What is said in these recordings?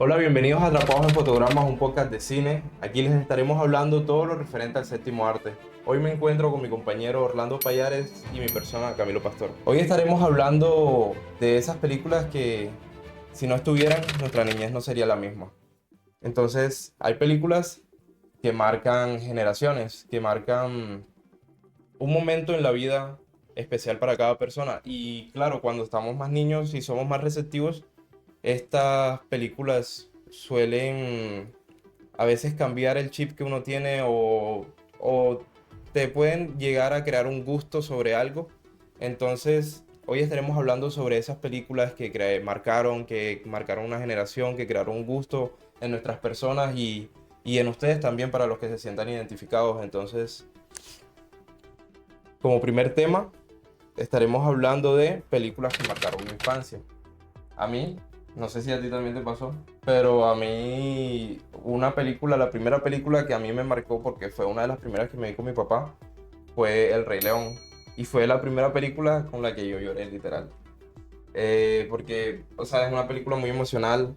Hola, bienvenidos a Atrapados en Fotogramas, un podcast de cine. Aquí les estaremos hablando todo lo referente al séptimo arte. Hoy me encuentro con mi compañero Orlando Payares y mi persona Camilo Pastor. Hoy estaremos hablando de esas películas que, si no estuvieran, nuestra niñez no sería la misma. Entonces, hay películas que marcan generaciones, que marcan un momento en la vida especial para cada persona. Y claro, cuando estamos más niños y somos más receptivos, estas películas suelen a veces cambiar el chip que uno tiene o te pueden llegar a crear un gusto sobre algo. Entonces, hoy estaremos hablando sobre esas películas que marcaron una generación, que crearon un gusto en nuestras personas y en ustedes también para los que se sientan identificados. Entonces, como primer tema, estaremos hablando de películas que marcaron mi infancia. A mí, no sé si a ti también te pasó, pero a mí la primera película que a mí me marcó porque fue una de las primeras que me vi con mi papá, fue El Rey León. Y fue la primera película con la que yo lloré, literal. Porque, o sea, es una película muy emocional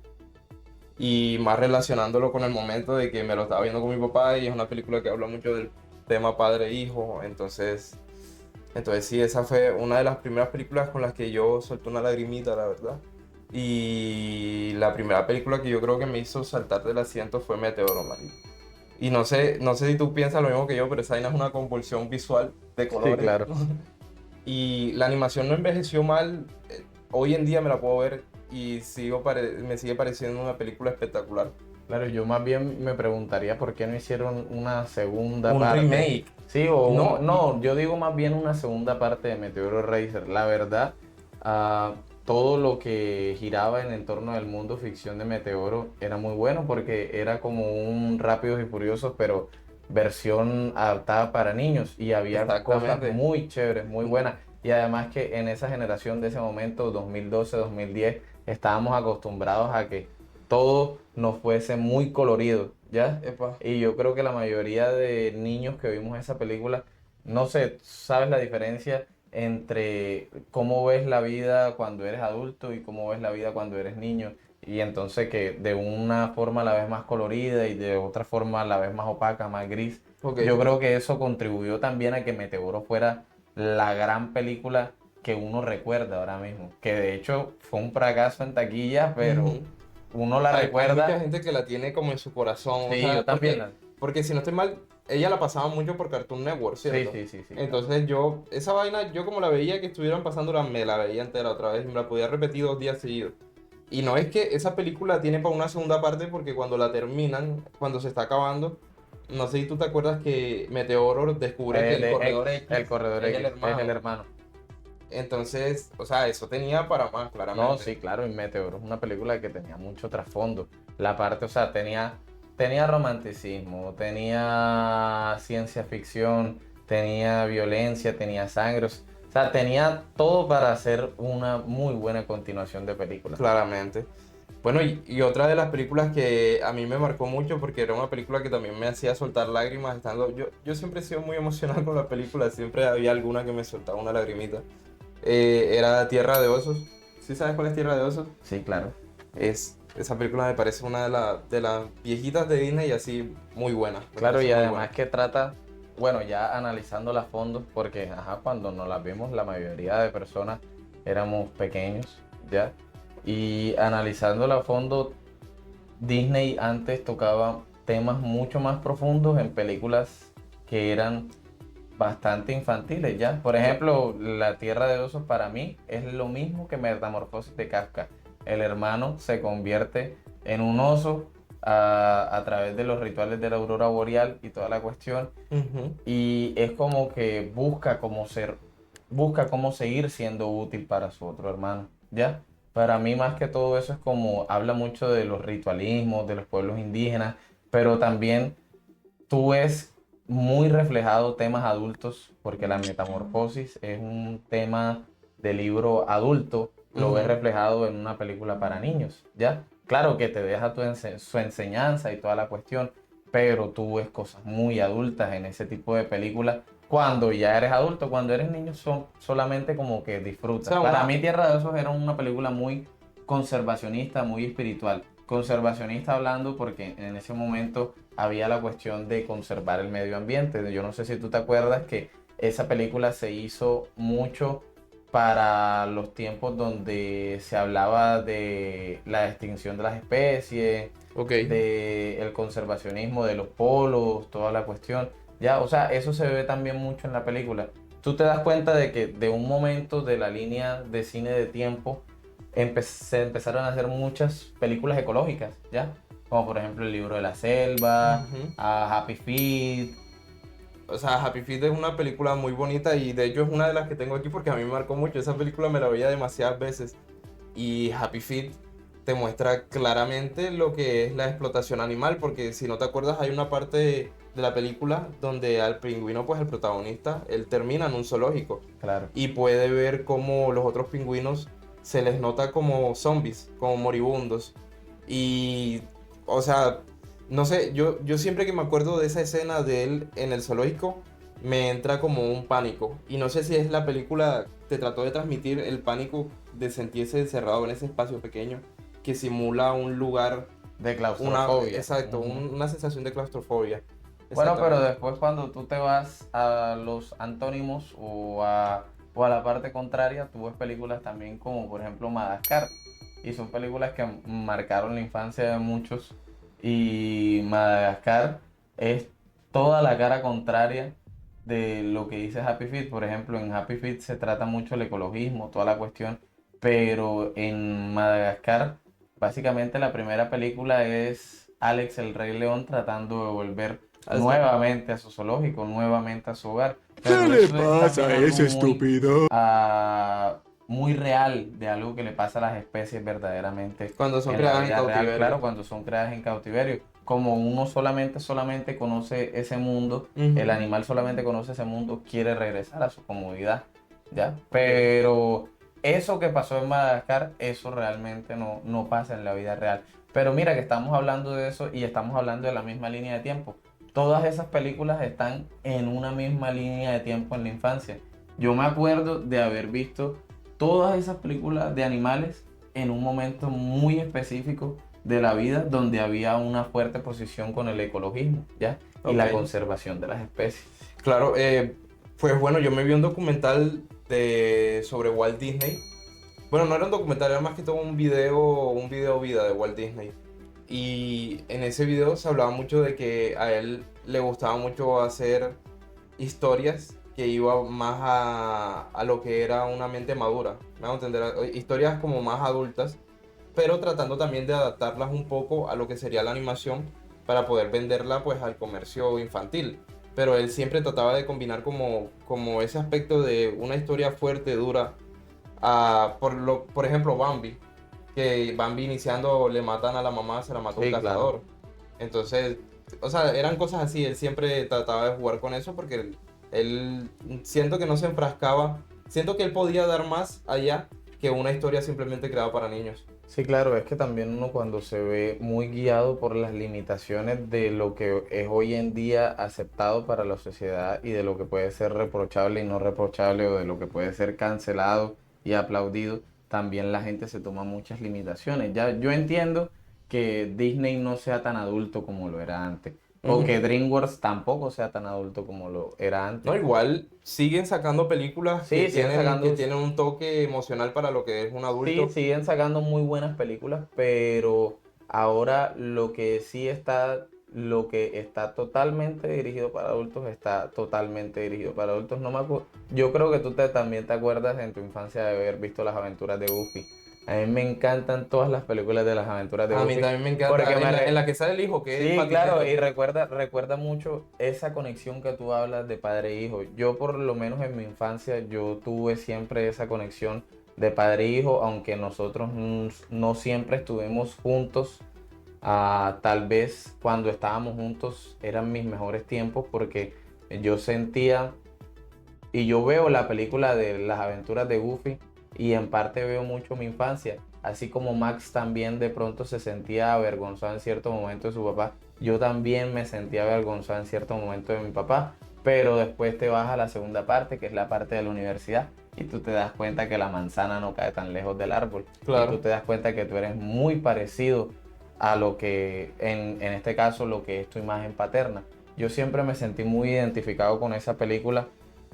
y más relacionándolo con el momento de que me lo estaba viendo con mi papá y es una película que habla mucho del tema padre-hijo. Entonces sí, esa fue una de las primeras películas con las que yo solté una lagrimita, la verdad. Y la primera película que yo creo que me hizo saltar del asiento fue Meteoro, marico. Y no sé si tú piensas lo mismo que yo, pero esa vaina es una convulsión visual de Sí, colores. claro. Y la animación no envejeció mal. Hoy en día me la puedo ver y me sigue pareciendo una película espectacular. Claro, yo más bien me preguntaría por qué no hicieron una segunda Un parte. remake. Sí, No, no, yo digo más bien una segunda parte de Meteoro Racer. La verdad, todo lo que giraba en el entorno del mundo ficción de Meteoro era muy bueno porque era como un Rápidos y Furiosos, pero versión adaptada para niños y había cosas exactamente. muy chéveres, muy buenas. Y además que en esa generación de ese momento, 2012, 2010, estábamos acostumbrados a que todo nos fuese muy colorido, ¿ya? Epa. Y yo creo que la mayoría de niños que vimos esa película, no sé, ¿sabes la diferencia entre cómo ves la vida cuando eres adulto y cómo ves la vida cuando eres niño? Y entonces que de una forma la ves más colorida y de otra forma la ves más opaca, más gris. Yo Ok. creo que eso contribuyó también a que Meteoro fuera la gran película que uno recuerda ahora mismo. Que de hecho fue un fracaso en taquilla, pero Ujú. uno la Hay mucha recuerda. gente que la tiene como en su corazón, o Sí, yo sea, también porque si no estoy mal, ella la pasaba mucho por Cartoon Network, Sí, ¿cierto? sí, sí, sí, claro. Entonces esa vaina, yo como la veía que estuvieran pasándola, me la veía entera otra vez y me la podía repetir 2 días seguidos. Y no es que esa película tiene para una segunda parte porque cuando la terminan, cuando se está acabando, no sé si tú te acuerdas que Meteoro descubre que el Corredor El X corredor es el X es el hermano. hermano. Entonces, o sea, eso tenía para más, No, claramente. sí, claro, y Meteoro es una película que tenía mucho trasfondo. La parte, o sea, tenía romanticismo, tenía ciencia ficción, tenía violencia, tenía sangre. O sea, tenía todo para hacer una muy buena continuación de película. Claramente. Bueno, y otra de las películas que a mí me marcó mucho porque era una película que también me hacía soltar lágrimas estando... Yo siempre he sido muy emocional con las películas, siempre había alguna que me soltaba una lagrimita. Era Tierra de Osos. ¿Sí sabes cuál es Tierra de Osos? Sí, claro. Esa película me parece una de las viejitas de Disney y así muy buena. Me Claro, parece y muy buena. además que trata, bueno, ya analizándola a fondo, porque ajá, cuando nos las vimos la mayoría de personas éramos pequeños, ¿ya? Y analizándola a fondo, Disney antes tocaba temas mucho más profundos en películas que eran bastante infantiles, ¿ya? Por Cla- ejemplo, La Tierra de Osos para mí es lo mismo que Metamorfosis de Kafka. El hermano se convierte en un oso a través de los rituales de la aurora boreal y toda la cuestión, Ujú. y es como que busca cómo seguir siendo útil para su otro hermano, ¿ya? Para mí más que todo eso es como habla mucho de los ritualismos, de los pueblos indígenas, pero también tú ves muy reflejado temas adultos, porque la metamorfosis es un tema de libro adulto, lo ves Ujú. reflejado en una película para niños, ¿ya? Claro que te deja su enseñanza y toda la cuestión, pero tú ves cosas muy adultas en ese tipo de películas. Cuando ya eres adulto, cuando eres niño, son solamente como que O disfrutas. sea, Para una, mí, Tierra de Osos era una película muy conservacionista, muy espiritual. conservacionista hablando porque en ese momento había la cuestión de conservar el medio ambiente. Yo no sé si tú te acuerdas que esa película se hizo mucho para los tiempos donde se hablaba de la extinción de las especies, Ok. de el conservacionismo de los polos, toda la cuestión. Ya, o sea, eso se ve también mucho en la película. Tú te das cuenta de que de un momento de la línea de cine de tiempo se empezaron a hacer muchas películas ecológicas, ¿ya? Como por ejemplo El libro de la selva, Ujú. Happy Feet. O sea, Happy Feet es una película muy bonita y de hecho es una de las que tengo aquí porque a mí me marcó mucho. Esa película me la veía demasiadas veces. Y Happy Feet te muestra claramente lo que es la explotación animal, porque si no te acuerdas hay una parte de la película donde al pingüino, pues el protagonista, él termina en un zoológico Claro. y puede ver cómo los otros pingüinos se les nota como zombies, como moribundos. Y, o sea, no sé, yo siempre que me acuerdo de esa escena de él en el zoológico, me entra como un pánico. Y no sé si es la película te trató de transmitir el pánico de sentirse encerrado en ese espacio pequeño que simula un lugar, De claustrofobia. exacto, Ujú. una sensación de claustrofobia. Bueno, pero Exactamente. después cuando tú te vas a los antónimos o a la parte contraria, tú ves películas también como por ejemplo Madagascar. Y son películas que marcaron la infancia de muchos. Y Madagascar es toda la cara contraria de lo que dice Happy Feet. Por ejemplo, en Happy Feet se trata mucho el ecologismo, toda la cuestión. Pero en Madagascar, básicamente la primera película es Alex el Rey León tratando de volver Hasta- nuevamente a su zoológico, nuevamente a su hogar. ¿Qué Pero le eso es pasa también a algo ese muy, estúpido? muy real de algo que le pasa a las especies verdaderamente Cuando son en la creadas en vida real, cautiverio. claro, cuando son creadas en cautiverio. Como uno solamente conoce ese mundo, el Ujú. animal solamente conoce ese mundo, quiere regresar a su comodidad, ¿ya? Ok. Pero eso que pasó en Madagascar, eso realmente no pasa en la vida real. Pero mira que estamos hablando de eso y estamos hablando de la misma línea de tiempo. Todas esas películas están en una misma línea de tiempo en la infancia. Yo me acuerdo de haber visto todas esas películas de animales en un momento muy específico de la vida donde había una fuerte posición con el ecologismo, ¿ya? Y la Ok. conservación de las especies. Claro, pues bueno, yo me vi un documental sobre Walt Disney. Bueno, no era un documental, era más que todo un video vida de Walt Disney. Y en ese video se hablaba mucho de que a él le gustaba mucho hacer historias que iban más a lo que era una mente madura. Me hago entender, historias como más adultas, pero tratando también de adaptarlas un poco a lo que sería la animación para poder venderla pues al comercio infantil. Pero él siempre trataba de combinar como ese aspecto de una historia fuerte, dura, por ejemplo, Bambi, que Bambi iniciando le matan a la mamá, se la mató un Sí, claro. cazador. Entonces, o sea, eran cosas así, él siempre trataba de jugar con eso porque él siento que no se enfrascaba, siento que él podía dar más allá que una historia simplemente creada para niños. Sí, claro, es que también uno cuando se ve muy guiado por las limitaciones de lo que es hoy en día aceptado para la sociedad y de lo que puede ser reprochable y no reprochable o de lo que puede ser cancelado y aplaudido, también la gente se toma muchas limitaciones. Ya yo entiendo que Disney no sea tan adulto como lo era antes o que Ujú. DreamWorks tampoco sea tan adulto como lo era No, antes. igual siguen sacando películas Sí, siguen que sacando. tienen un toque emocional para lo que es un Sí, adulto. siguen sacando muy buenas películas, pero ahora lo que está totalmente dirigido para adultos está totalmente dirigido para adultos. No me Yo creo que también te acuerdas en tu infancia de haber visto Las Aventuras de Goofy. A mí me encantan todas las películas de Las Aventuras de A mí Goofy también me porque encanta, en la que sale el hijo, que es Sí, claro, y Patineto. recuerda mucho esa conexión que tú hablas de padre e hijo. Yo por lo menos en mi infancia, yo tuve siempre esa conexión de padre e hijo, aunque nosotros no siempre estuvimos juntos. Tal vez cuando estábamos juntos eran mis mejores tiempos porque yo sentía y yo veo la película de Las Aventuras de Goofy y en parte veo mucho mi infancia. Así como Max también de pronto se sentía avergonzado en cierto momento de su papá, yo también me sentía avergonzado en cierto momento de mi papá. Pero después te vas a la segunda parte, que es la parte de la universidad, y tú te das cuenta que la manzana no cae tan lejos del árbol. Y tú Claro. te das cuenta que tú eres muy parecido a lo que, en este caso, lo que es tu imagen paterna. Yo siempre me sentí muy identificado con esa película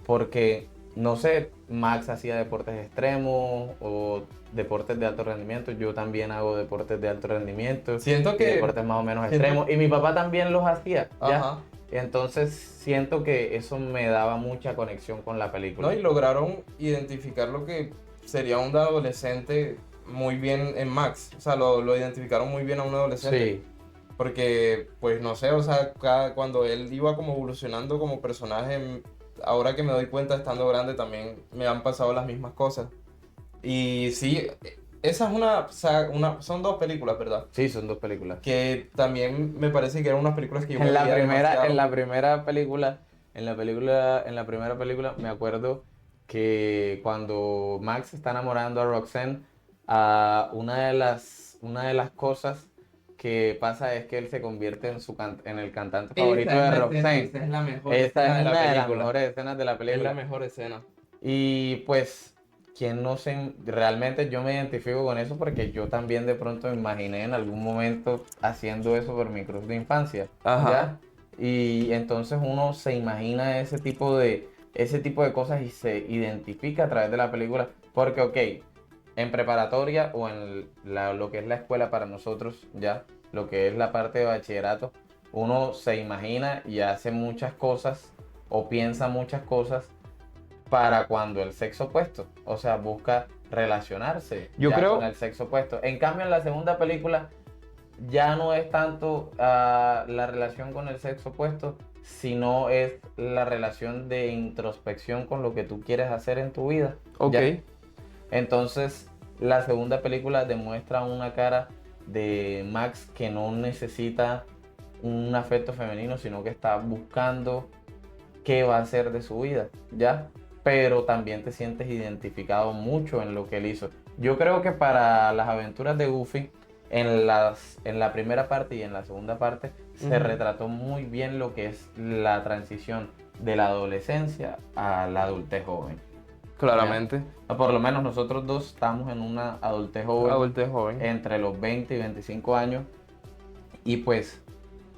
porque, no sé, Max hacía deportes extremos o deportes de alto rendimiento. Yo también hago deportes de alto rendimiento Siento y que... deportes más o menos siento- extremos. Y mi papá también los hacía, ¿ya? Ajá. Entonces siento que eso me daba mucha conexión con la película. ¿No? Y lograron identificar lo que sería un adolescente muy bien en Max. O sea, lo identificaron muy bien a un adolescente. Sí, Porque, pues no sé, o sea, cuando él iba como evolucionando como personaje, ahora que me doy cuenta estando grande también me han pasado las mismas cosas. Y sí, esa es son dos películas, ¿verdad? sí, son dos películas. Que también me parece que eran unas películas que yo me En la veía primera, demasiado. en la primera película, en la primera película me acuerdo que cuando Max está enamorando a Roxanne, una de las cosas que pasa es que él se convierte en el cantante favorito de Roxanne. Esa es la mejor Esta escena es de la una de las película. mejores escenas de la Es la película. mejor escena. Y pues, quien no sé, realmente yo me identifico con eso porque yo también de pronto me imaginé en algún momento haciendo eso por mi cruz de infancia, Ajá. ¿ya? Y entonces uno se imagina ese tipo de cosas y se identifica a través de la película porque, ok, en preparatoria o en lo que es la escuela para nosotros, ¿ya? Lo que es la parte de bachillerato, uno se imagina y hace muchas cosas o piensa muchas cosas para cuando el sexo opuesto, o sea, busca relacionarse Yo ya creo- con el sexo opuesto. En cambio, en la segunda película ya no es tanto la relación con el sexo opuesto, sino es la relación de introspección con lo que tú quieres hacer en tu vida. Ok. ¿ya? Entonces, la segunda película demuestra una cara de Max que no necesita un afecto femenino, sino que está buscando qué va a hacer de su vida, ¿ya? Pero también te sientes identificado mucho en lo que él hizo. Yo creo que para las aventuras de Goofy, en la primera parte y en la segunda parte, se Ujú. retrató muy bien lo que es la transición de la adolescencia a la adultez joven. Claramente. O por lo menos nosotros dos estamos en una adultez joven Adultez joven. entre los 20 y 25 años. Y pues,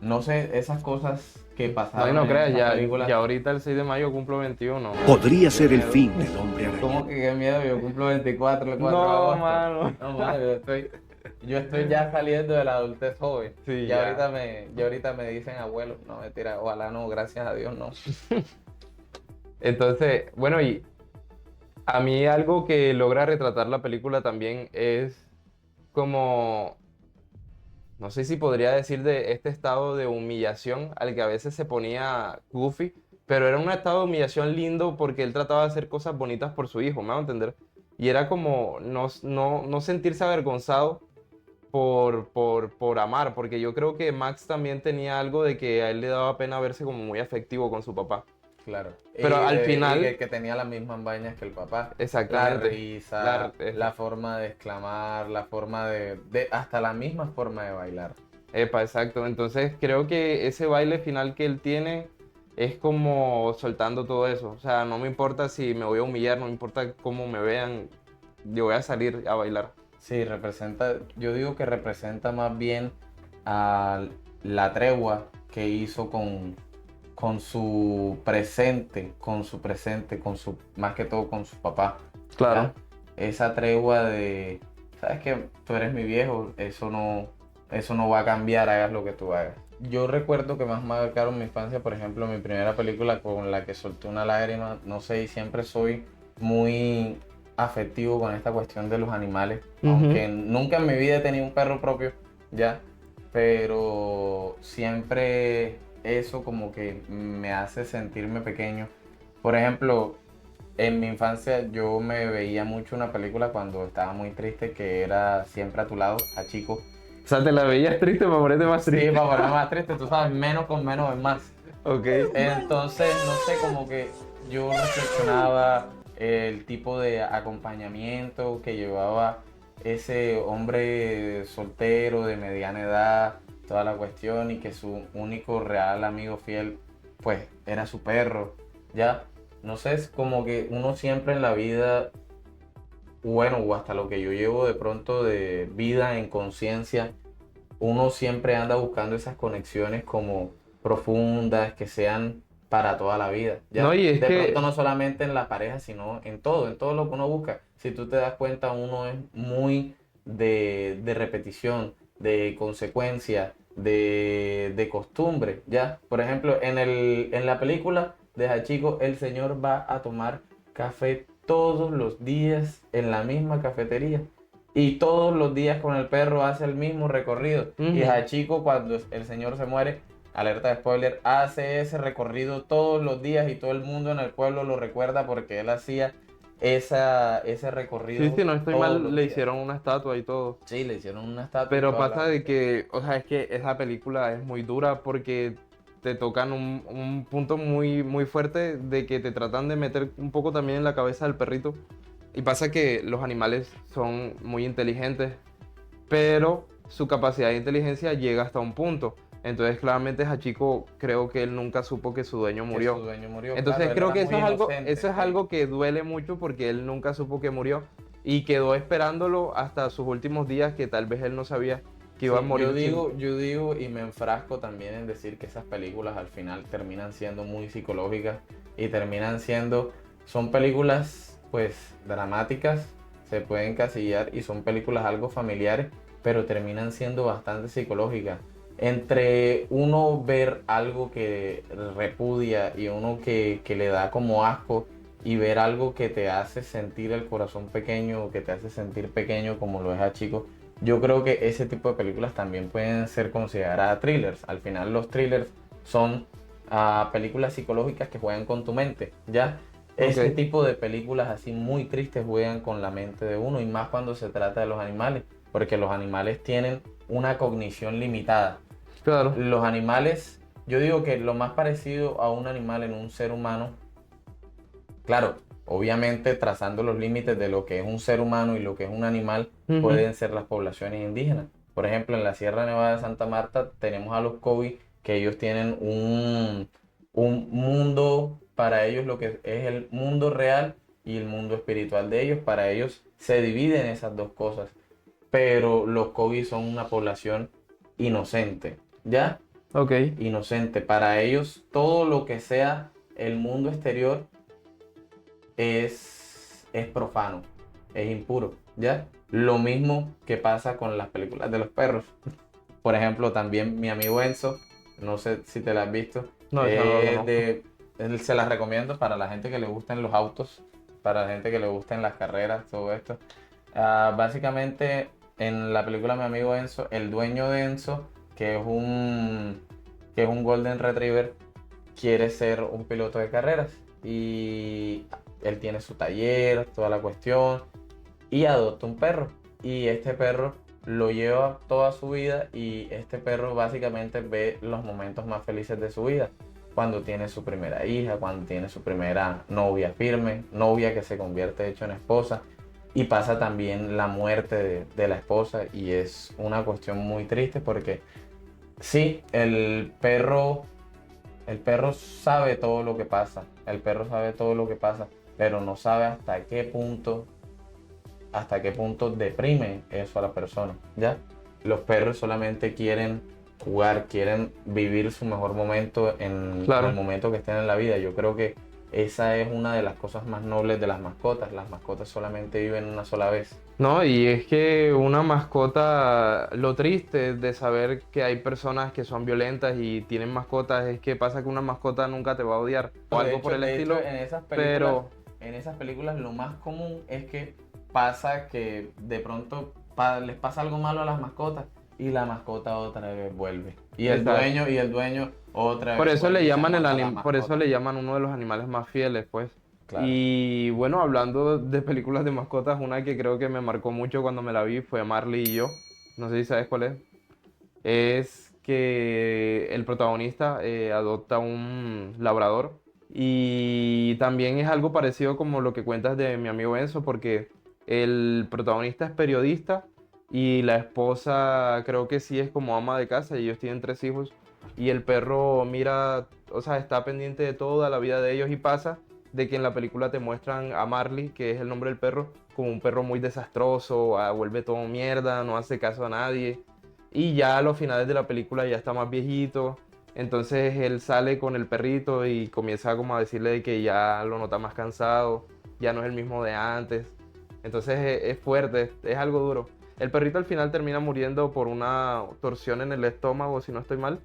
no sé, esas cosas que No, y pasaron no en creas, esas películas. ya ahorita el 6 de mayo cumplo 21. Podría ser el fin del hombre araña. ¿Cómo que qué miedo? Yo cumplo 24 el 4 de No, agosto. mano. No, mano, yo estoy ya saliendo de la adultez joven. Sí, ya ya. ahorita me dicen abuelo. No, mentira, ojalá no, gracias a Dios no. Entonces, bueno, y a mí algo que logra retratar la película también es como, no sé si podría decir de este estado de humillación al que a veces se ponía Goofy, pero era un estado de humillación lindo porque él trataba de hacer cosas bonitas por su hijo, ¿me va a entender? Y era como no sentirse avergonzado por amar, porque yo creo que Max también tenía algo de que a él le daba pena verse como muy afectivo con su papá. Claro. Pero al final- y que tenía las mismas vainas que el papá. Exactamente. La risa, La- la forma de exclamar, la forma hasta la misma forma de bailar. Epa, exacto. Entonces creo que ese baile final que él tiene es como soltando todo eso. O sea, no me importa si me voy a humillar, no me importa cómo me vean, yo voy a salir a bailar. Sí, yo digo que representa más bien a la tregua que hizo con su presente, más que todo con su papá. ¿ya? Esa tregua de, sabes que tú eres mi viejo, eso no va a cambiar, hagas lo que tú hagas. Yo recuerdo que más marcaron mi infancia, por ejemplo, mi primera película con la que solté una lágrima, no sé, y siempre soy muy afectivo con esta cuestión de los animales, Ujú. aunque nunca en mi vida he tenido un perro propio, ya, pero siempre eso como que me hace sentirme pequeño. Por ejemplo, en mi infancia yo me veía mucho una película cuando estaba muy triste que era Siempre a tu lado, a Chico. O sea, te la veías triste para ponerte más Sí, triste. para ponerme más triste, tú sabes, menos con menos es más. Ok. Entonces, no sé, como que yo reflexionaba el tipo de acompañamiento que llevaba ese hombre soltero de mediana edad, toda la cuestión, y que su único real amigo fiel, pues, era su perro, ¿ya? No sé, es como que uno siempre en la vida, bueno, o hasta lo que yo llevo de pronto de vida en conciencia, uno siempre anda buscando esas conexiones como profundas, que sean para toda la vida, ¿ya? No, y es De que, pronto no solamente en la pareja, sino en todo lo que uno busca. Si tú te das cuenta, uno es muy de repetición, de consecuencia, de costumbre, ¿ya? Por ejemplo, en la película de Hachiko, el señor va a tomar café todos los días en la misma cafetería. Y todos los días con el perro hace el mismo recorrido. Y ujú, Hachiko, cuando el señor se muere, alerta de spoiler, hace ese recorrido todos los días y todo el mundo en el pueblo lo recuerda porque él hacía ese sí, recorrido si no estoy todos mal, los le días. hicieron una estatua y todo. Sí, le hicieron una estatua y Pero toda pasa la... de que, o sea, es que esa película es muy dura porque te tocan un punto muy, muy fuerte de que te tratan de meter un poco también en la cabeza del perrito. Y pasa que los animales son muy inteligentes, pero su capacidad de inteligencia llega hasta un punto. Entonces, claramente, Hachiko creo que él nunca supo que su dueño Que su murió. dueño murió, claro, Entonces, él creo era que muy eso inocente, es sí. algo que duele mucho porque él nunca supo que murió y quedó esperándolo hasta sus últimos días que tal vez él no sabía que iba a Sí, morir sin... yo digo y me enfrasco también en decir que esas películas al final terminan siendo muy psicológicas y terminan siendo, son películas pues dramáticas, se pueden encasillar y son películas algo familiares, pero terminan siendo bastante psicológicas. Entre uno ver algo que repudia y uno que le da como asco y ver algo que te hace sentir el corazón pequeño o que te hace sentir pequeño como lo es a Chico, yo creo que ese tipo de películas también pueden ser consideradas thrillers. Al final los thrillers son películas psicológicas que juegan con tu mente, ¿ya? Ese Ok, tipo de películas así muy tristes juegan con la mente de uno y más cuando se trata de los animales, porque los animales tienen una cognición limitada. claro. Los animales, yo digo que lo más parecido a un animal en un ser humano, claro, obviamente trazando los límites de lo que es un ser humano y lo que es un animal, Ujú. pueden ser las poblaciones indígenas. Por ejemplo, en la Sierra Nevada de Santa Marta tenemos a los Kogi, que ellos tienen un mundo, para ellos lo que es el mundo real y el mundo espiritual de ellos. Para ellos se dividen esas dos cosas, pero los Kogi son una población inocente, ¿ya? Ok, Inocente. Para ellos todo lo que sea el mundo exterior es profano, es impuro, ¿ya? Lo mismo que pasa con las películas de los perros. Por ejemplo, también mi amigo Enzo, no sé si te la has visto, no, esa no la conozco. él se las recomiendo para la gente que le gusten los autos, para la gente que le gusten las carreras, todo esto. Básicamente, en la película Mi amigo Enzo, el dueño de Enzo, que es un Golden Retriever, quiere ser un piloto de carreras y él tiene su taller, toda la cuestión y adopta un perro y este perro lo lleva toda su vida y este perro básicamente ve los momentos más felices de su vida. Cuando tiene su primera hija, cuando tiene su primera novia firme, novia que se convierte de hecho en esposa y pasa también la muerte de la esposa y es una cuestión muy triste porque sí, el perro sabe todo lo que pasa, el perro sabe todo lo que pasa, pero no sabe hasta qué punto deprime eso a la persona, ¿ya? Los perros solamente quieren jugar, quieren vivir su mejor momento en el Claro. momento que estén en la vida. Yo creo que esa es una de las cosas más nobles de las mascotas. Las mascotas solamente viven una sola vez. No, y es que una mascota, lo triste de saber que hay personas que son violentas y tienen mascotas es que pasa que una mascota nunca te va a odiar o algo por el De hecho, estilo, pero en esas películas lo más común es que pasa que de pronto les pasa algo malo a las mascotas y la mascota otra vez vuelve. exacto. Y el dueño otra Por vez eso vuelve le y se llaman monta la por eso mascota. le llaman uno de los animales más fieles, pues. Claro. Y bueno, hablando de películas de mascotas, una que creo que me marcó mucho cuando me la vi fue Marley y yo. No sé si sabes cuál es. Es que el protagonista adopta un labrador y también es algo parecido como lo que cuentas de mi amigo Enzo porque el protagonista es periodista y la esposa creo que sí es como ama de casa y ellos tienen 3 hijos y el perro mira, o sea, está pendiente de toda la vida de ellos y pasa de que en la película te muestran a Marley, que es el nombre del perro, como un perro muy desastroso, vuelve todo mierda, no hace caso a nadie y ya a los finales de la película ya está más viejito. Entonces él sale con el perrito y comienza como a decirle de que ya lo nota más cansado, ya no es el mismo de antes. Entonces es fuerte, es algo duro. El perrito al final termina muriendo por una torsión en el estómago, si no estoy mal.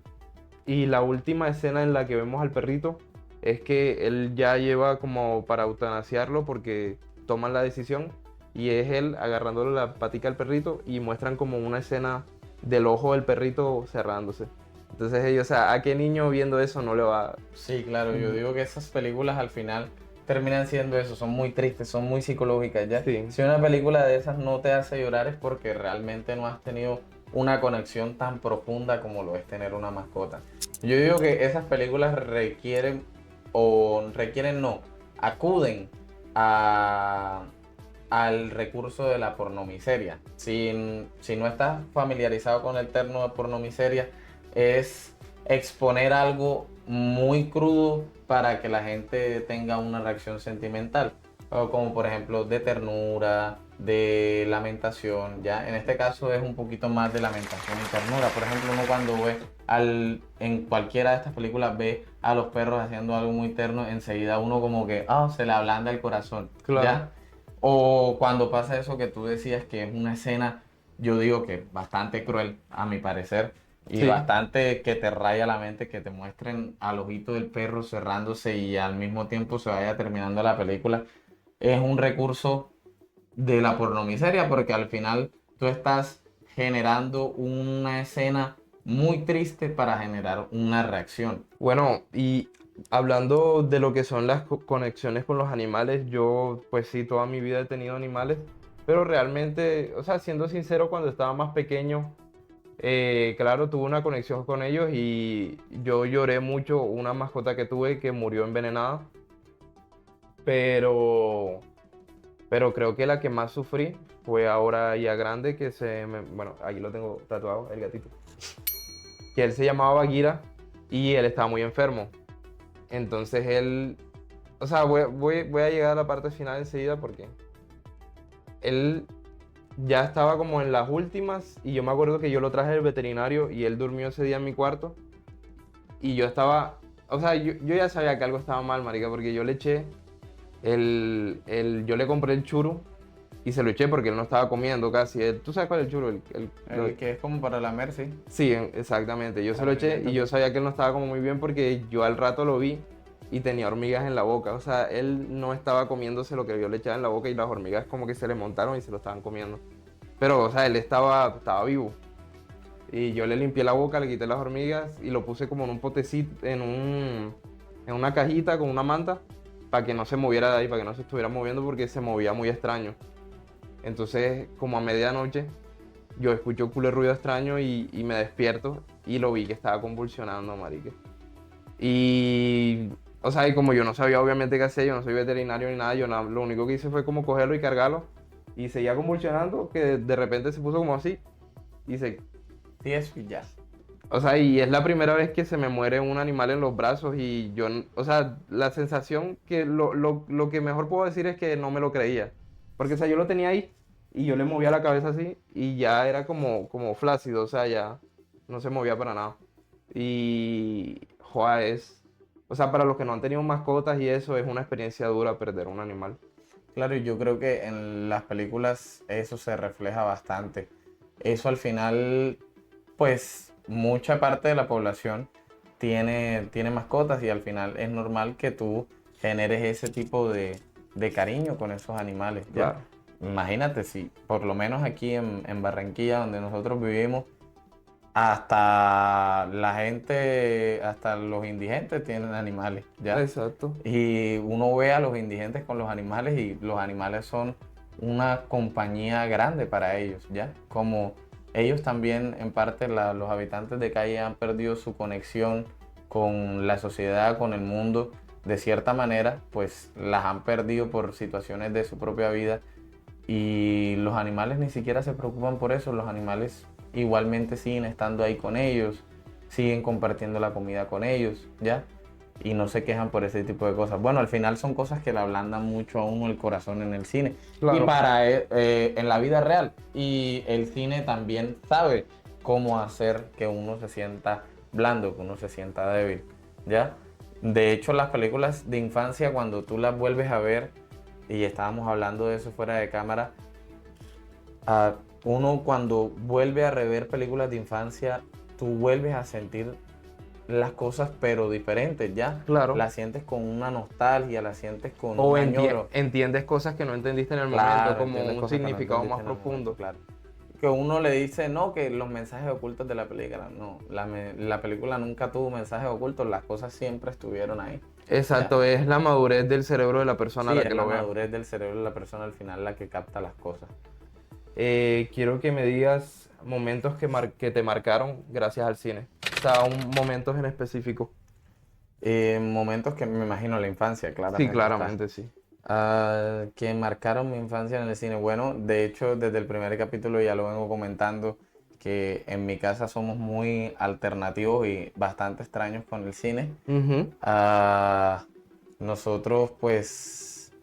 Y la última escena en la que vemos al perrito es que él ya lleva como para eutanasiarlo porque toman la decisión y es él agarrándole la patica al perrito y muestran como una escena del ojo del perrito cerrándose. Entonces ellos, o sea, ¿a qué niño viendo eso no le va? Sí, claro, yo digo que esas películas al final terminan siendo eso, son muy tristes, son muy psicológicas, ¿ya? Sí. Si una película de esas no te hace llorar es porque realmente no has tenido una conexión tan profunda como lo es tener una mascota. Yo digo que esas películas acuden al recurso de la pornomiseria. Si no estás familiarizado con el término de pornomiseria, es exponer algo muy crudo para que la gente tenga una reacción sentimental, o como por ejemplo de ternura, de lamentación, ¿ya? En este caso es un poquito más de lamentación y ternura. Por ejemplo, uno cuando ve en cualquiera de estas películas ve a los perros haciendo algo muy terno, enseguida uno como que se le ablanda el corazón, Claro. ¿ya? O cuando pasa eso que tú decías que es una escena, yo digo que bastante cruel, a mi parecer, y Sí. bastante que te raya la mente, que te muestren al ojito del perro cerrándose y al mismo tiempo se vaya terminando la película. Es un recurso de la pornomiseria porque al final tú estás generando una escena muy triste para generar una reacción. Bueno, y hablando de lo que son las conexiones con los animales, yo pues sí, toda mi vida he tenido animales, pero realmente, o sea, siendo sincero, cuando estaba más pequeño, claro, tuve una conexión con ellos y yo lloré mucho una mascota que tuve que murió envenenada, pero, pero creo que la que más sufrí fue ahora ya grande, bueno, aquí lo tengo tatuado, el gatito, que él se llamaba Bagheera y él estaba muy enfermo. Entonces él, o sea, voy a llegar a la parte final enseguida porque él ya estaba como en las últimas y yo me acuerdo que yo lo traje del veterinario y él durmió ese día en mi cuarto y yo estaba, o sea, yo ya sabía que algo estaba mal, marica, porque yo le eché yo le compré el churu y se lo eché porque él no estaba comiendo casi. ¿Tú sabes cuál es el churu? El que es como para la Mercy. Sí, exactamente. Yo se lo eché y yo sabía que él no estaba como muy bien porque yo al rato lo vi y tenía hormigas en la boca. O sea, él no estaba comiéndose lo que yo le echaba en la boca y las hormigas como que se le montaron y se lo estaban comiendo. Pero, o sea, él estaba vivo. Y yo le limpié la boca, le quité las hormigas y lo puse como en un potecito, en una cajita con una manta para que no se moviera de ahí, para que no se estuviera moviendo porque se movía muy extraño. Entonces, como a medianoche, yo escucho un ruido extraño y me despierto y lo vi que estaba convulsionando, marica. Y, o sea, y como yo no sabía obviamente qué hacer, yo no soy veterinario ni nada, lo único que hice fue como cogerlo y cargarlo y seguía convulsionando, que de repente se puso como así y se... Sí, eso y ya. O sea, y es la primera vez que se me muere un animal en los brazos y yo, o sea, la sensación que lo que mejor puedo decir es que no me lo creía. Porque, o sea, yo lo tenía ahí y yo le movía la cabeza así y ya era como flácido, o sea, ya no se movía para nada. Y, joder, o sea, para los que no han tenido mascotas y eso, es una experiencia dura perder un animal. Claro, y yo creo que en las películas eso se refleja bastante. Eso al final, pues mucha parte de la población tiene mascotas y al final es normal que tú generes ese tipo de cariño con esos animales, ¿ya? Claro. Imagínate si por lo menos aquí en Barranquilla, donde nosotros vivimos, hasta la gente, hasta los indigentes tienen animales, ¿ya? Exacto. Y uno ve a los indigentes con los animales y los animales son una compañía grande para ellos, ¿ya? Como ellos también, en parte, los habitantes de calle han perdido su conexión con la sociedad, con el mundo, de cierta manera, pues las han perdido por situaciones de su propia vida y los animales ni siquiera se preocupan por eso, los animales igualmente siguen estando ahí con ellos, siguen compartiendo la comida con ellos, ¿ya? Y no se quejan por ese tipo de cosas. Bueno, al final son cosas que le ablandan mucho a uno el corazón en el cine. Claro. Y en la vida real. Y el cine también sabe cómo hacer que uno se sienta blando, que uno se sienta débil, ¿ya? De hecho, las películas de infancia, cuando tú las vuelves a ver, y estábamos hablando de eso fuera de cámara, uno cuando vuelve a rever películas de infancia, tú vuelves a sentir las cosas pero diferentes, ¿ya? Claro. Las sientes con una nostalgia, las sientes con O un añoro. entiendes cosas que no entendiste en el Claro, momento, como entiendes un cosas que no significado entendiste más en el momento, profundo. claro. Que uno le dice, no, que los mensajes ocultos de la película, no, la película nunca tuvo mensajes ocultos, las cosas siempre estuvieron ahí. Exacto, es la madurez del cerebro de la persona Sí, la es que la lo ve. madurez del cerebro de la persona al final la que capta las cosas. Quiero que me digas momentos que te marcaron gracias al cine. O sea, momentos en específico. Momentos que me imagino la infancia, claro. Sí, claramente, sí. Que marcaron mi infancia en el cine. Bueno, de hecho, desde el primer capítulo ya lo vengo comentando, que en mi casa somos muy alternativos y bastante extraños con el cine. Ujú. Nosotros pues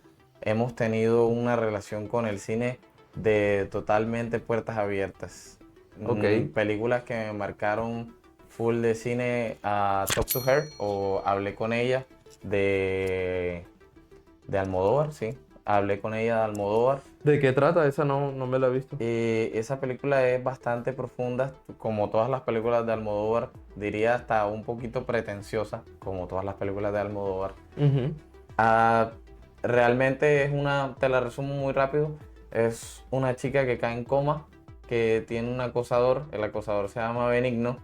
hemos tenido una relación con el cine de totalmente puertas abiertas. Ok. Películas que me marcaron full de cine, Talk to Her o Hablé con ella de Almodóvar, sí. Hablé con ella de Almodóvar. ¿De qué trata? Esa no me la he visto. Esa película es bastante profunda, como todas las películas de Almodóvar, diría hasta un poquito pretenciosa, como todas las películas de Almodóvar. Ujú. Realmente es te la resumo muy rápido, es una chica que cae en coma, que tiene un acosador, el acosador se llama Benigno,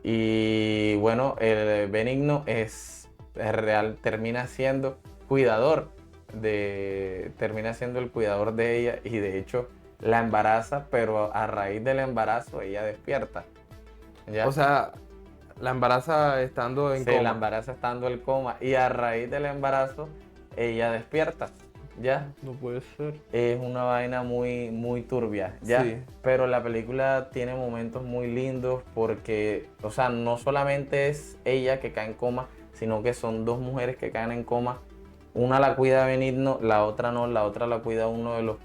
y bueno, el Benigno termina siendo termina siendo el cuidador de ella, y de hecho la embaraza, pero a raíz del embarazo ella despierta, ¿ya? O sea, la embaraza estando en Sí, coma. la embaraza estando en coma, y a raíz del embarazo ella despierta, ¿ya? No puede ser. Es una vaina muy, muy turbia, ¿ya? Sí. Pero la película tiene momentos muy lindos porque, o sea, no solamente es ella que cae en coma, sino que son dos mujeres que caen en coma. Una la cuida Benigno, la otra no, la otra la cuida uno de los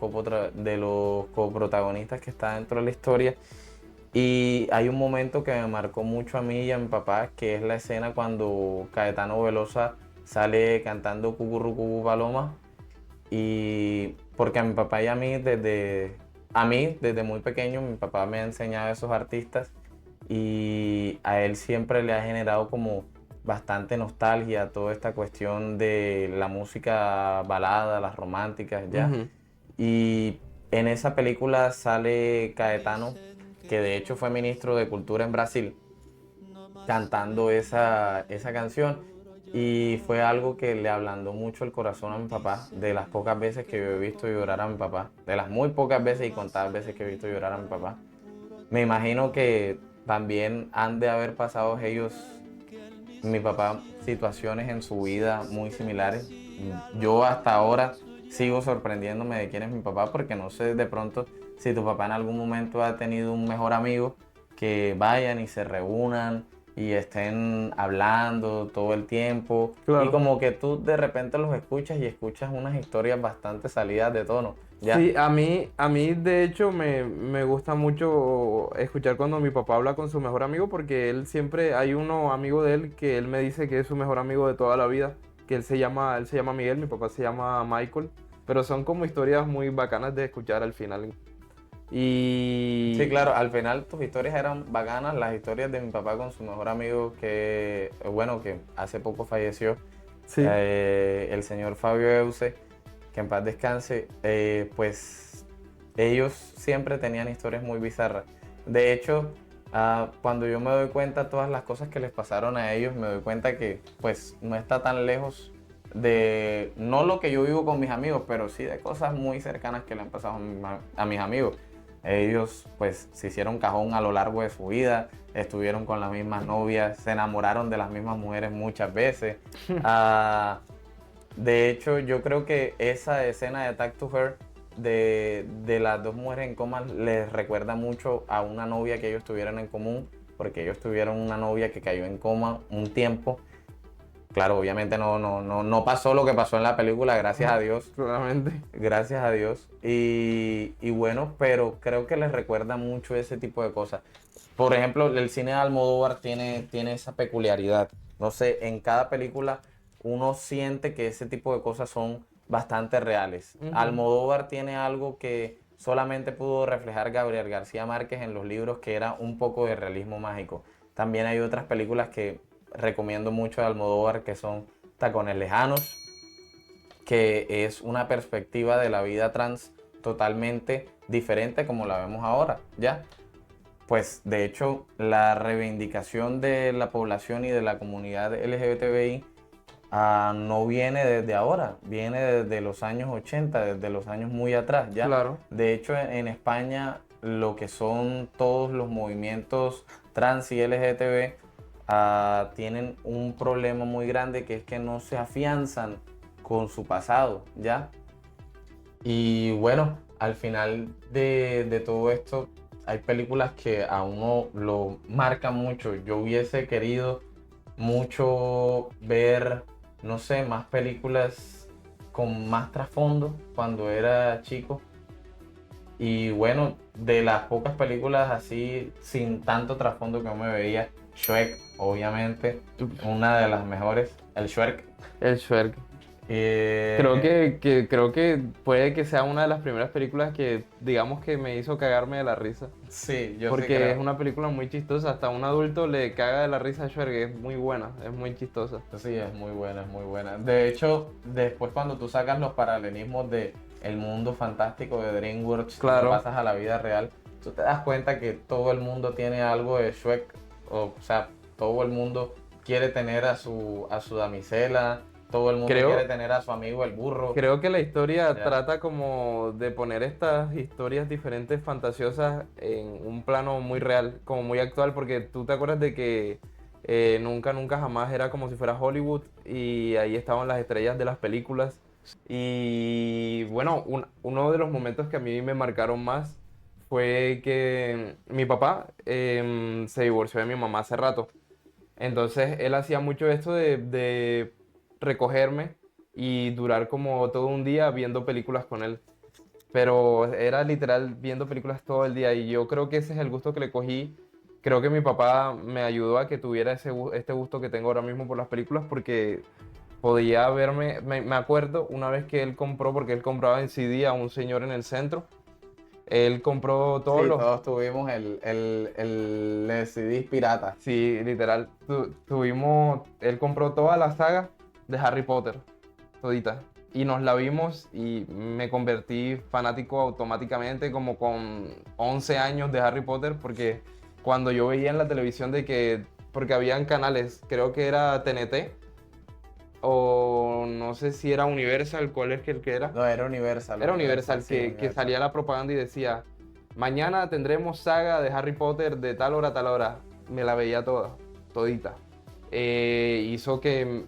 coprotagonistas que está dentro de la historia. Y hay un momento que me marcó mucho a mí y a mi papá, que es la escena cuando Caetano Velosa sale cantando Cucurrucucú Paloma. Y porque a mi papá y desde muy pequeño, mi papá me ha enseñado a esos artistas, y a él siempre le ha generado como bastante nostalgia toda esta cuestión de la música balada, las románticas, ¿ya? Ujú. Y en esa película sale Caetano, que de hecho fue ministro de Cultura en Brasil, cantando esa canción. Y fue algo que le ablandó mucho el corazón a mi papá, de las pocas veces que yo he visto llorar a mi papá, de las muy pocas veces y contadas veces que he visto llorar a mi papá. Me imagino que también han de haber pasado ellos, mi papá, situaciones en su vida muy similares. Yo hasta ahora sigo sorprendiéndome de quién es mi papá, porque no sé de pronto si tu papá en algún momento ha tenido un mejor amigo, que vayan y se reúnan y estén hablando todo el tiempo. Claro. Y como que tú de repente los escuchas y escuchas unas historias bastante salidas de tono, ¿ya? Sí, a mí de hecho me gusta mucho escuchar cuando mi papá habla con su mejor amigo, porque él siempre, hay uno amigo de él que él me dice que es su mejor amigo de toda la vida, que él se llama Miguel, mi papá se llama Michael, pero son como historias muy bacanas de escuchar al final. Y Sí, claro, al final tus historias eran bacanas, las historias de mi papá con su mejor amigo que, bueno, que hace poco falleció, sí, el señor Fabio Euse, que en paz descanse, pues ellos siempre tenían historias muy bizarras. De hecho, cuando yo me doy cuenta de todas las cosas que les pasaron a ellos, me doy cuenta que pues no está tan lejos de, no lo que yo vivo con mis amigos, pero sí de cosas muy cercanas que le han pasado a mis amigos. Ellos pues se hicieron cajón a lo largo de su vida, estuvieron con las mismas novias, se enamoraron de las mismas mujeres muchas veces. De hecho, yo creo que esa escena de Talk to Her de las dos mujeres en coma les recuerda mucho a una novia que ellos tuvieron en común, porque ellos tuvieron una novia que cayó en coma un tiempo. Claro, obviamente no pasó lo que pasó en la película, gracias a Dios. claramente. Gracias a Dios. Y bueno, pero creo que les recuerda mucho ese tipo de cosas. Por ejemplo, el cine de Almodóvar tiene esa peculiaridad. No sé, en cada película uno siente que ese tipo de cosas son bastante reales. Almodóvar tiene algo que solamente pudo reflejar Gabriel García Márquez en los libros, que era un poco de realismo mágico. También hay otras películas que recomiendo mucho de Almodóvar, que son Tacones Lejanos, que es una perspectiva de la vida trans totalmente diferente como la vemos ahora, ¿ya? Pues de hecho la reivindicación de la población y de la comunidad LGBTI no viene desde ahora, viene desde los años 80, desde los años muy atrás, ¿ya? Claro. De hecho en España lo que son todos los movimientos trans y LGTB tienen un problema muy grande, que es que no se afianzan con su pasado, ¿ya? Y bueno, al final de todo esto, hay películas que a uno lo marcan mucho. Yo hubiese querido mucho ver, no sé, más películas con más trasfondo cuando era chico. Y bueno, de las pocas películas así, sin tanto trasfondo que yo me veía, Shrek, obviamente, una de las mejores, el Shrek. El Shrek. Creo que puede que sea una de las primeras películas que, digamos, que me hizo cagarme de la risa. Sí, yo sí Porque creo. es una película muy chistosa. Hasta un adulto le caga de la risa a Shrek. Es muy buena, es muy chistosa. Sí, es muy buena, es muy buena. De hecho, después cuando tú sacas los paralelismos de el mundo fantástico de DreamWorks, Claro. y pasas a la vida real, tú te das cuenta que todo el mundo tiene algo de Shrek. O sea, todo el mundo quiere tener a su damisela, todo el mundo quiere tener a su amigo el burro. Creo que la historia Ya. trata como de poner estas historias diferentes, fantasiosas, en un plano muy real, como muy actual, porque tú te acuerdas de que Nunca, Nunca Jamás era como si fuera Hollywood y ahí estaban las estrellas de las películas. Y bueno, uno de los momentos que a mí me marcaron más fue que mi papá se divorció de mi mamá hace rato. Entonces él hacía mucho esto de recogerme y durar como todo un día viendo películas con él. Pero era literal viendo películas todo el día y yo creo que ese es el gusto que le cogí. Creo que mi papá me ayudó a que tuviera este gusto que tengo ahora mismo por las películas, porque podía verme, me acuerdo una vez que él compró, porque él compraba en CD a un señor en el centro. Él compró todos Sí, los... todos tuvimos el CD pirata. Sí, literal. Él compró toda la saga de Harry Potter, todita. Y nos la vimos y me convertí fanático automáticamente, como con 11 años de Harry Potter, porque cuando yo veía en la televisión porque habían canales, creo que era TNT, o no sé si era Universal, ¿cuál es el que era? No, era Universal. Era Universal, sí, que Universal. salía la propaganda y decía, mañana tendremos saga de Harry Potter de tal hora a tal hora. Me la veía toda, todita. Hizo que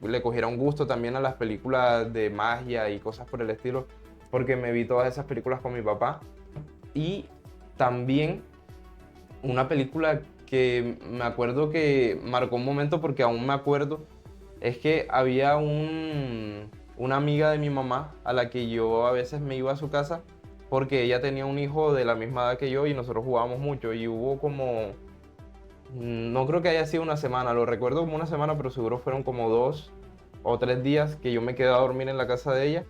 le cogiera un gusto también a las películas de magia y cosas por el estilo, porque me vi todas esas películas con mi papá. Y también una película que me acuerdo que marcó un momento, porque aún me acuerdo, es que había una amiga de mi mamá a la que yo a veces me iba a su casa porque ella tenía un hijo de la misma edad que yo y nosotros jugábamos mucho y hubo como, no creo que haya sido una semana, lo recuerdo como una semana, pero seguro fueron como 2 o 3 días que yo me quedé a dormir en la casa de ella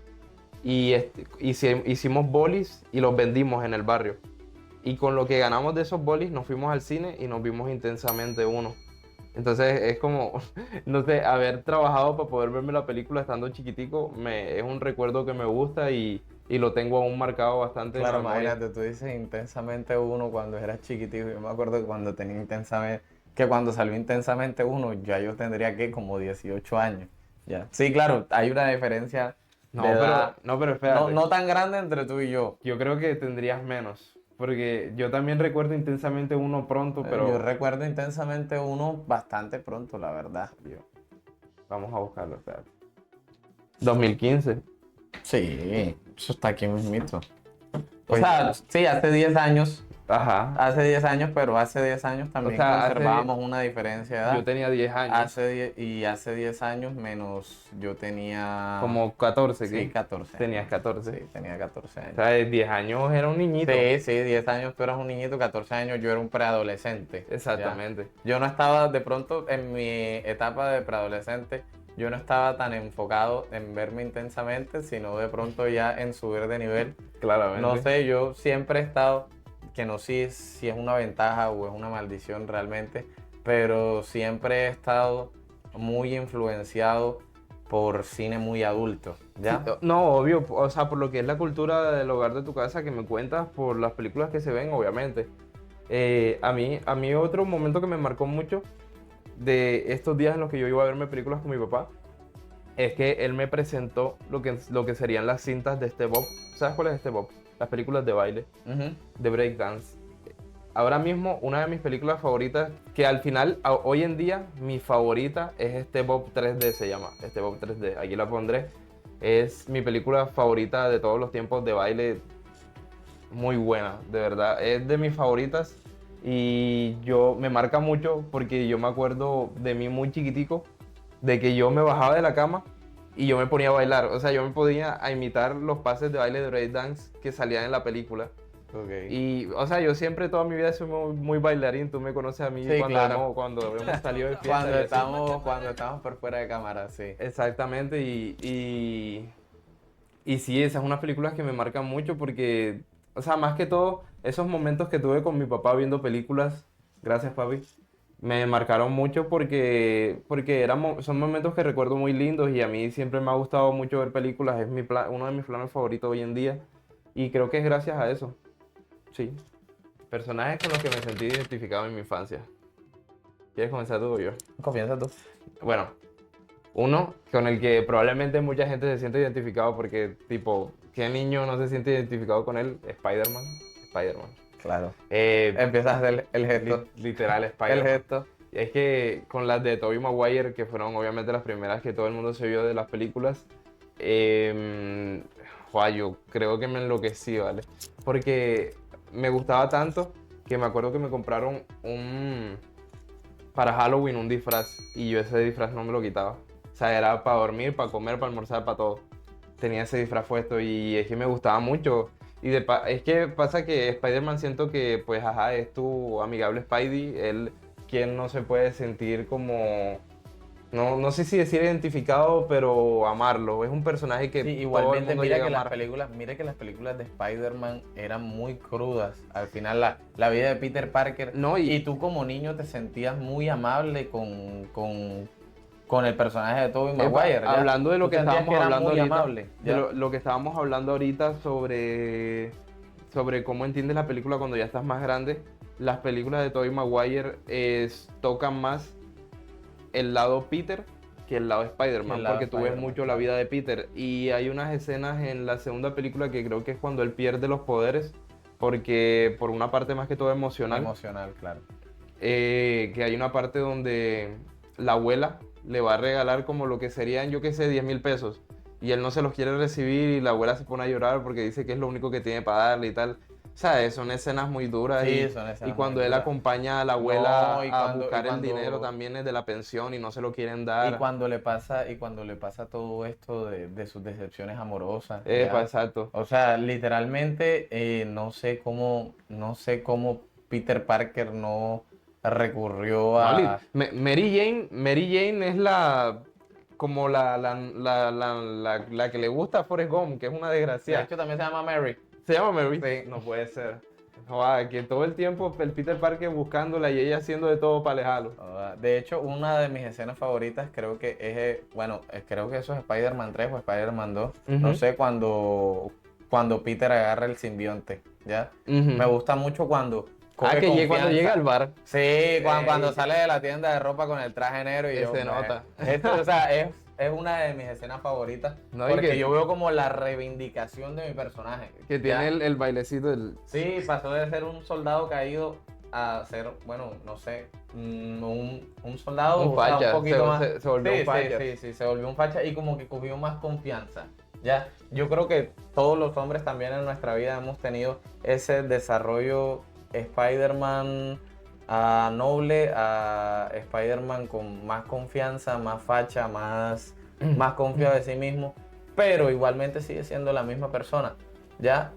y hicimos bolis y los vendimos en el barrio. Y con lo que ganamos de esos bolis nos fuimos al cine y nos vimos Intensamente uno. Entonces es como, no sé, haber trabajado para poder verme la película estando chiquitico es un recuerdo que me gusta y lo tengo aún marcado bastante. Claro, en la memoria. imagínate, tú dices Intensamente uno cuando eras chiquitico. Yo me acuerdo que cuando tenía Intensamente, que cuando salió Intensamente uno, ya yo tendría que como 18 años. Ya. Sí, claro, hay una diferencia No, de edad pero espérate. no tan grande entre tú y yo. Yo creo que tendrías menos. Porque yo también recuerdo Intensamente uno pronto, pero Yo recuerdo Intensamente uno bastante pronto, la verdad. vamos a buscarlo, espérate. 2015. Sí, eso está aquí mismito. Pues- O sea, sí, hace 10 años Ajá. Hace 10 años, pero hace 10 años también O sea, hace conservábamos una diferencia de edad. Yo tenía 10 años. Hace 10 años menos yo tenía... Como 14, Sí, ¿qué? 14 Tenías años. 14. Sí, tenía 14 O años. sea, de 10 años era un niñito. Sí, sí, 10 años tú eras un niñito, 14 años yo era un preadolescente. Exactamente. ¿Ya? Yo no estaba, de pronto, en mi etapa de preadolescente, yo no estaba tan enfocado en verme intensamente, sino de pronto ya en subir de nivel. Claramente. No sé, yo siempre he estado, que no sé si es una ventaja o es una maldición realmente, pero siempre he estado muy influenciado por cine muy adulto, ¿ya? Sí, no, obvio, o sea, por lo que es la cultura del hogar de tu casa que me cuentas, por las películas que se ven, obviamente. A mí otro momento que me marcó mucho de estos días en los que yo iba a verme películas con mi papá, es que él me presentó lo que serían las cintas de Step Up. ¿Sabes cuál es Step Up? Las películas de baile, Ujú. de breakdance. Ahora mismo, una de mis películas favoritas, que al final, hoy en día, mi favorita es Step Up 3D, se llama. Step Up 3D, aquí la pondré. Es mi película favorita de todos los tiempos de baile. Muy buena, de verdad. Es de mis favoritas y me marca mucho porque yo me acuerdo de mí muy chiquitico, de que yo me bajaba de la cama y yo me ponía a bailar. O sea, yo me ponía a imitar los pases de baile de breakdance que salían en la película. Ok. Y, o sea, yo siempre toda mi vida soy muy bailarín. Tú me conoces a mí Sí, claro. cuando hemos salido de fiesta. Cuando estamos por fuera de cámara, sí. Exactamente, y sí, esa es una película que me marca mucho porque, o sea, más que todo, esos momentos que tuve con mi papá viendo películas, gracias papi, me marcaron mucho porque son momentos que recuerdo muy lindos y a mí siempre me ha gustado mucho ver películas, es uno de mis planes favoritos hoy en día y creo que es gracias a eso, sí. Personajes con los que me sentí identificado en mi infancia. ¿Quieres comenzar tú o yo? Comienza tú. Bueno, uno con el que probablemente mucha gente se siente identificado porque, tipo, ¿qué niño no se siente identificado con él? Spider-Man. Spider-Man. Claro. Eh, Empiezas a hacer el gesto. Literal, El Spider-Man. gesto. Es que con las de Tobey Maguire, que fueron obviamente las primeras que todo el mundo se vio de las películas, yo creo que me enloquecí, ¿vale? Porque me gustaba tanto que me acuerdo que me compraron para Halloween un disfraz y yo ese disfraz no me lo quitaba. O sea, era para dormir, para comer, para almorzar, para todo. Tenía ese disfraz puesto y es que me gustaba mucho. Es que pasa que Spider-Man siento que, pues, ajá, es tu amigable Spidey. Él, quien no se puede sentir como... No sé si decir identificado, pero amarlo. Es un personaje que Sí, todo el igualmente mundo mira llega que a amar. mira que las películas de Spider-Man eran muy crudas. Al final la vida de Peter Parker. No, y tú como niño te sentías muy amable con el personaje de Tobey Maguire. ¿ya? Hablando de lo Tú que sentías estábamos era hablando muy ahorita, amable, de ¿ya? lo que estábamos hablando ahorita sobre cómo entiendes la película cuando ya estás más grande, las películas de Tobey Maguire tocan más el lado Peter que el lado Spider-Man, El lado porque tú ves Spider-Man, mucho la vida de Peter y hay unas escenas en la segunda película que creo que es cuando él pierde los poderes, porque por una parte más que todo emocional, Emocional, claro. que hay una parte donde la abuela le va a regalar como lo que serían, yo qué sé, 10.000 pesos. Y él no se los quiere recibir y la abuela se pone a llorar porque dice que es lo único que tiene para darle y tal. O sea, son escenas muy duras. Sí, son escenas y cuando muy él duras. acompaña a la abuela No, y a cuando- buscar y cuando- el dinero también es de la pensión y no se lo quieren dar. Y cuando le pasa todo esto de sus decepciones amorosas. Epa, ¿ya? exacto. O sea, literalmente no sé cómo Peter Parker no recurrió No, a... Mary Jane es como la que le gusta a Forrest Gump, que es una De desgraciada. hecho, también se llama Mary. ¿Se llama Mary? Sí. No puede ser. Joder, que todo el tiempo el Peter Parker buscándola y ella haciendo de todo para alejarlo. De hecho, una de mis escenas favoritas creo que creo que eso es Spider-Man 3 o Spider-Man 2. No Ujú. sé, cuando Peter agarra el simbionte, ¿ya? Ujú. Me gusta mucho cuando coge Cuando confianza. llega al bar. Sí, cuando Ey. sale de la tienda de ropa con el traje negro y Se nota. Esto, o sea, es una de mis escenas favoritas. No, y porque que- yo veo como la reivindicación de mi personaje. Que ¿ya? tiene el bailecito del... Sí, pasó de ser un soldado caído a ser, bueno, no sé, un soldado Un o sea, facha, un poquito más. se volvió Sí, un facha. sí, se volvió un facha y como que cogió más confianza. Ya, yo creo que todos los hombres también en nuestra vida hemos tenido ese desarrollo Spider-Man noble a Spider-Man con más confianza, más facha, más confiado de sí mismo, pero igualmente sigue siendo la misma persona, ¿ya?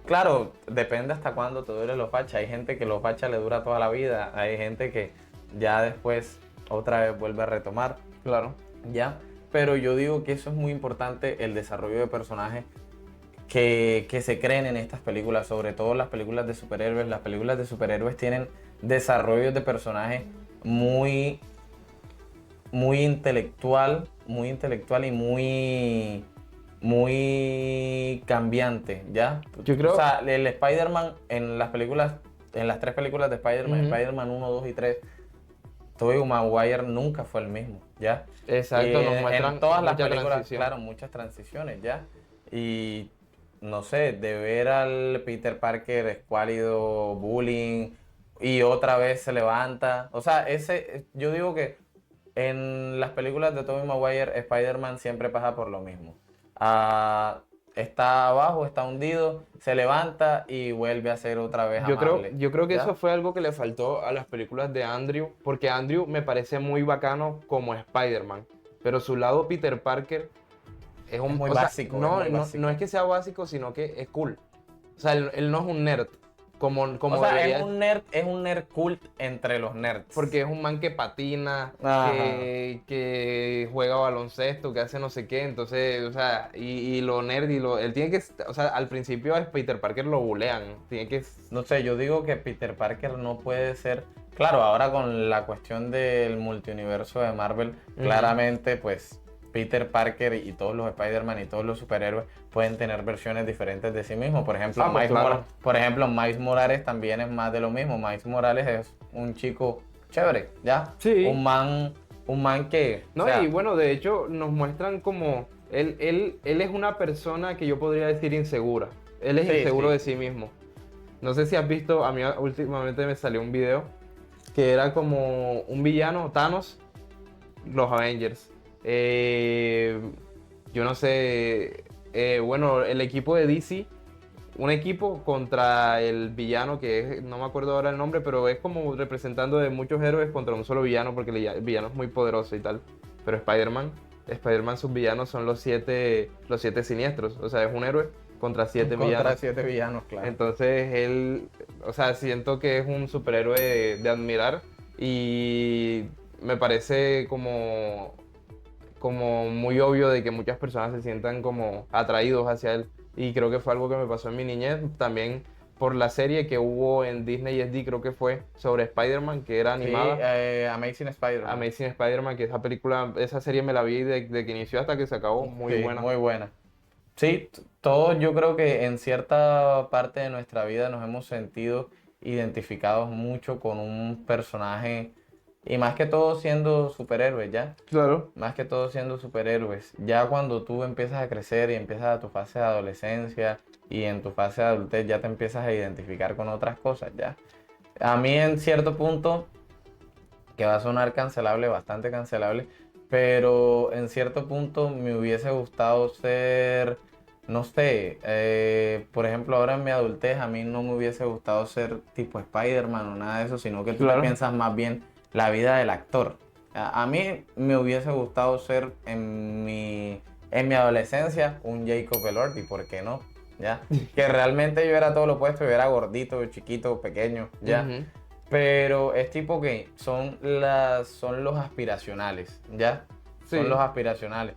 Claro, depende hasta cuándo te dure los fachas. Hay gente que los fachas le dura toda la vida, hay gente que ya después otra vez vuelve a retomar, Claro. ¿ya? Pero yo digo que eso es muy importante, el desarrollo de personajes que se creen en estas películas, sobre todo las películas de superhéroes. Las películas de superhéroes tienen desarrollos de personajes muy, muy intelectual y muy cambiante, ¿ya? Yo creo- O sea, el Spider-Man en las películas, en las 3 películas de Spider-Man, Ujú. Spider-Man 1, 2 y 3, Tobey Maguire nunca fue el mismo, ¿ya? Exacto, Y nos muestran en todas las mucha películas, transición. claro, muchas transiciones, ¿ya? Y no sé, de ver al Peter Parker escuálido, bullying, y otra vez se levanta. O sea, yo digo que en las películas de Tobey Maguire, Spider-Man siempre pasa por lo mismo. Ah, está abajo, está hundido, se levanta y vuelve a ser otra vez amable. Yo creo que ¿ya? eso fue algo que le faltó a las películas de Andrew, porque Andrew me parece muy bacano como Spider-Man, pero su lado Peter Parker es un... muy o sea, básico, no, es muy no, básico. no es que sea básico, sino que es cool. O sea, él no es un nerd, como O sea, debería, es un nerd cult entre los nerds. porque es un man que patina, Ajá. que juega baloncesto, que hace no sé qué, entonces, o sea, y lo nerd, él tiene que, o sea, al principio a Peter Parker lo bulean, tiene que... No sé, yo digo que Peter Parker no puede ser. Claro, ahora con la cuestión del multiuniverso de Marvel, claramente, pues Peter Parker y todos los Spider-Man y todos los superhéroes pueden tener versiones diferentes de sí mismos. Por ejemplo, Pues, claro. Miles Morales también es más de lo mismo. Miles Morales es un chico chévere, ¿ya? Sí. Un man que. No, o sea, y bueno, de hecho nos muestran como él es una persona que yo podría decir insegura. Él es Sí, inseguro sí. de sí mismo. No sé si has visto, a mí últimamente me salió un video que era como un villano, Thanos, los Avengers. Yo no sé, bueno, el equipo de DC, un equipo contra el villano que es, no me acuerdo ahora el nombre, pero es como representando de muchos héroes contra un solo villano porque el villano es muy poderoso y tal. Pero Spider-Man sus villanos son los siete siniestros, o sea, es un héroe contra 7 contra villanos. 7 villanos, claro. Entonces él, o sea, siento que es un superhéroe de admirar y me parece como muy obvio de que muchas personas se sientan como atraídos hacia él. Y creo que fue algo que me pasó en mi niñez, también por la serie que hubo en Disney XD, creo que fue sobre Spider-Man, que era animada. Sí, Amazing Spider-Man. Amazing Spider-Man, que esa película, esa serie me la vi de que inició hasta que se acabó, muy Sí, buena. muy buena. Sí, todos yo creo que en cierta parte de nuestra vida nos hemos sentido identificados mucho con un personaje y más que todo siendo superhéroes, ¿ya? Claro. Más que todo siendo superhéroes. Ya cuando tú empiezas a crecer y empiezas a tu fase de adolescencia y en tu fase de adultez ya te empiezas a identificar con otras cosas, ¿ya? A mí en cierto punto, que va a sonar cancelable, bastante cancelable, pero en cierto punto me hubiese gustado ser, no sé, por ejemplo, ahora en mi adultez a mí no me hubiese gustado ser tipo Spider-Man o nada de eso, sino que tú Claro. te piensas más bien la vida del actor. A mí me hubiese gustado ser en mi adolescencia un Jacob Elordi, ¿por qué no? ¿Ya? Que realmente yo era todo lo opuesto, yo era gordito, chiquito, pequeño, ¿ya? Ujú. Pero es tipo que son los aspiracionales, ¿ya? Sí. Son los aspiracionales.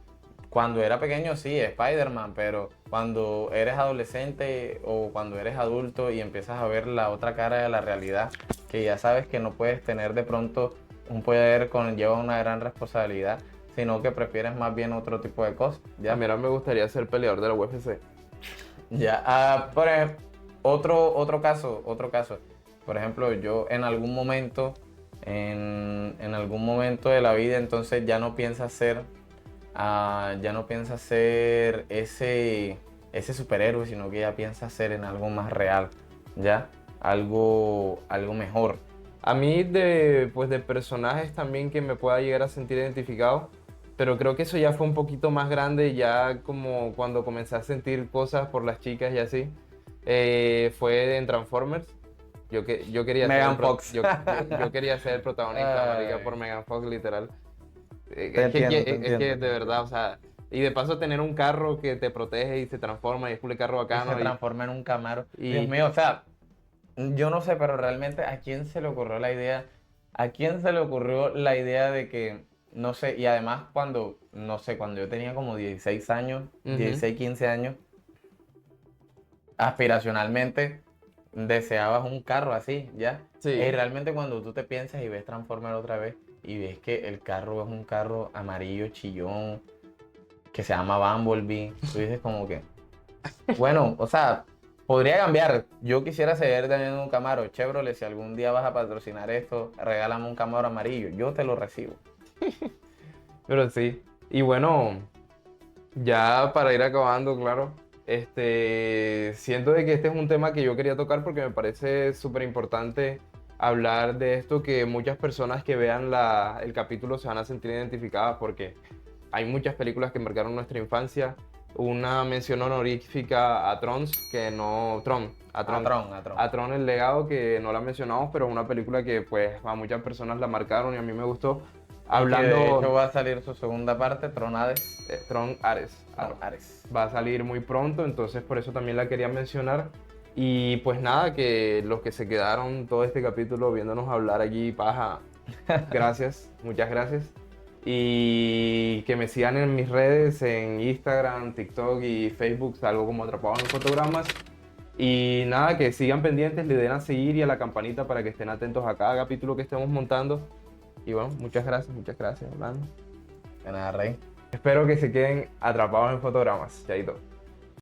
Cuando era pequeño sí, Spider-Man, pero cuando eres adolescente o cuando eres adulto y empiezas a ver la otra cara de la realidad, que ya sabes que no puedes tener de pronto un poder conlleva una gran responsabilidad, sino que prefieres más bien otro tipo de cosas, ¿ya? A mí ahora me gustaría ser peleador de la UFC. Ya, por ejemplo, otro caso. Por ejemplo, yo en algún momento de la vida, entonces ya no piensas ser ese superhéroe, sino que ya piensas ser en algo más real, ¿ya? Algo mejor. A mí pues de personajes también que me pueda llegar a sentir identificado, pero creo que eso ya fue un poquito más grande, ya como cuando comencé a sentir cosas por las chicas y así, fue en Transformers. Yo quería Megan ser el pro- Fox. yo quería ser el protagonista, marica, Ay. por Megan Fox, literal. Te entiendo, te Es que entiendo. de verdad, o sea, y de paso tener un carro que te protege y se transforma y es un carro Que bacano. se transforma en un Camaro. y- Dios mío, o sea, yo no sé, pero realmente ¿a quién se le ocurrió la idea? ¿A quién se le ocurrió la idea de que, no sé, y además cuando, no sé, cuando yo tenía como 16 años, Ujú. 16, 15 años, aspiracionalmente deseabas un carro así, ¿ya? Sí. Y realmente cuando tú te piensas y ves Transformer otra vez y ves que el carro es un carro amarillo chillón que se llama Bumblebee, tú dices como que, bueno, o sea, podría cambiar. Yo quisiera seguir teniendo un Camaro. Chevrolet, si algún día vas a patrocinar esto, regálame un Camaro amarillo. Yo te lo recibo. Pero sí. Y bueno, ya para ir acabando, claro, siento de que este es un tema que yo quería tocar porque me parece súper importante hablar de esto, que muchas personas que vean el capítulo se van a sentir identificadas porque hay muchas películas que marcaron nuestra infancia. Una mención honorífica a Trons, que no... Tron, a Tron. A Tron. A Tron el legado, que no la mencionamos, pero es una película que pues a muchas personas la marcaron y a mí me gustó. Y que de hecho Hablando va a salir su segunda parte, Tron Hades. Tron Ares. Tron Ares. Va a salir muy pronto, entonces por eso también la quería mencionar. Y pues nada, que los que se quedaron todo este capítulo viéndonos hablar allí, paja, gracias, muchas gracias. Y que me sigan en mis redes, en Instagram, TikTok y Facebook, salgo como Atrapados en Fotogramas. Y nada, que sigan pendientes, le den a seguir y a la campanita para que estén atentos a cada capítulo que estemos montando. Y bueno, muchas gracias, Orlando. De nada, Rey. Espero que se queden atrapados en Fotogramas. Chaito.